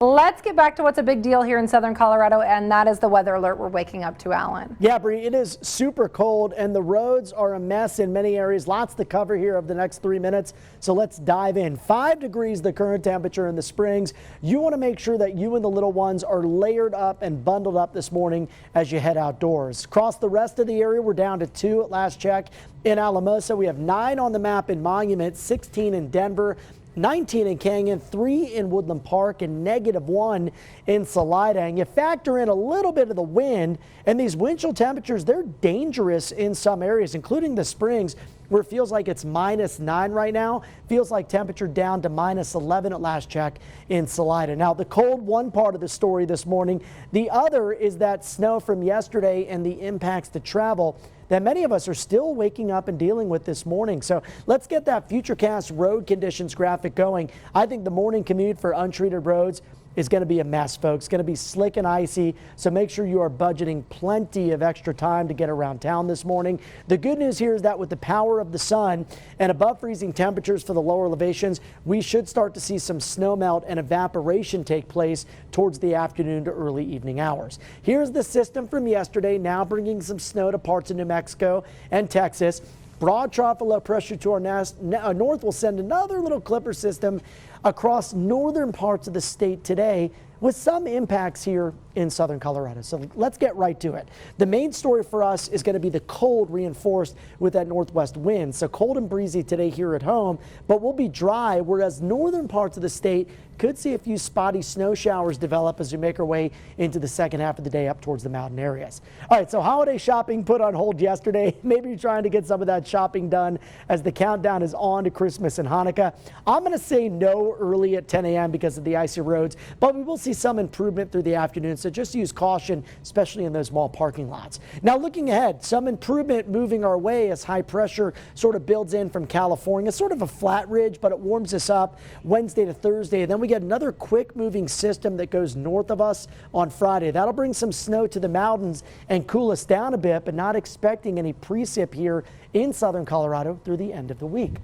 Let's get back to what's a big deal here in southern Colorado, and that is the weather alert we're waking up to, Alan. Yeah, Bree, it is super cold and the roads are a mess in many areas. Lots to cover here over the next 3 minutes. So let's dive in. 5 degrees the current temperature in the Springs. You want to make sure that you and the little ones are layered up and bundled up this morning as you head outdoors. Across the rest of the area, we're down to 2 at last check. In Alamosa, we have 9 on the map in Monument, 16 in Denver, 19 in Canyon, 3 in Woodland Park, and -1 in Salida. And you factor in a little bit of the wind, and these wind chill temperatures, they're dangerous in some areas, including the Springs, where it feels like it's -9 right now. Feels like temperature down to -11 at last check in Salida. Now, the cold, one part of the story this morning. The other is that snow from yesterday and the impacts to travel that many of us are still waking up and dealing with this morning. So let's get that Futurecast road conditions graphic going. I think the morning commute for untreated roads is going to be a mess, folks. It's going to be slick and icy, so make sure you are budgeting plenty of extra time to get around town this morning. The good news here is that with the power of the sun and above freezing temperatures for the lower elevations, we should start to see some snow melt and evaporation take place towards the afternoon to early evening hours. Here's the system from yesterday, now bringing some snow to parts of New Mexico and Texas. Broad trough of low pressure to our north will send another little clipper system across northern parts of the state today, with some impacts here in southern Colorado. So let's get right to it. The main story for us is going to be the cold reinforced with that northwest wind. So cold and breezy today here at home, but we'll be dry, whereas northern parts of the state could see a few spotty snow showers develop as we make our way into the second half of the day up towards the mountain areas. All right, so holiday shopping put on hold yesterday. Maybe you're trying to get some of that shopping done as the countdown is on to Christmas and Hanukkah. I'm going to say no early at 10 a.m. because of the icy roads, but we will see some improvement through the afternoon, so just use caution, especially in those mall parking lots. Now looking ahead, some improvement moving our way as high pressure sort of builds in from California. Sort of a flat ridge, but it warms us up Wednesday to Thursday. Then we get another quick moving system that goes north of us on Friday. That'll bring some snow to the mountains and cool us down a bit, but not expecting any precip here in southern Colorado through the end of the week.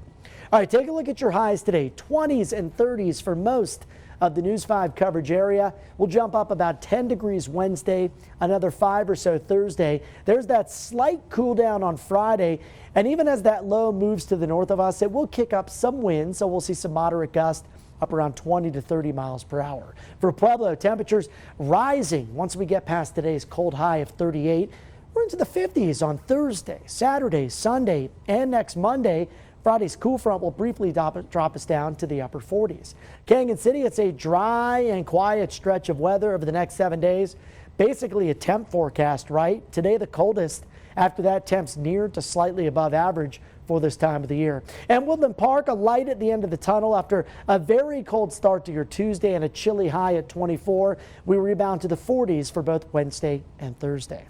All right, take a look at your highs today. 20s and 30s for most of the News 5 coverage area. We'll jump up about 10 degrees Wednesday, another 5 or so Thursday. There's that slight cool down on Friday, and even as that low moves to the north of us, it will kick up some wind, so we'll see some moderate gusts up around 20 to 30 miles per hour. For Pueblo, temperatures rising once we get past today's cold high of 38. We're into the 50s on Thursday, Saturday, Sunday, and next Monday. Friday's cool front will briefly drop us down to the upper 40s. Canyon City, it's a dry and quiet stretch of weather over the next 7 days. Basically a temp forecast, right? Today the coldest. After that, temps near to slightly above average for this time of the year. And Woodland Park, a light at the end of the tunnel after a very cold start to your Tuesday and a chilly high at 24. We rebound to the 40s for both Wednesday and Thursday.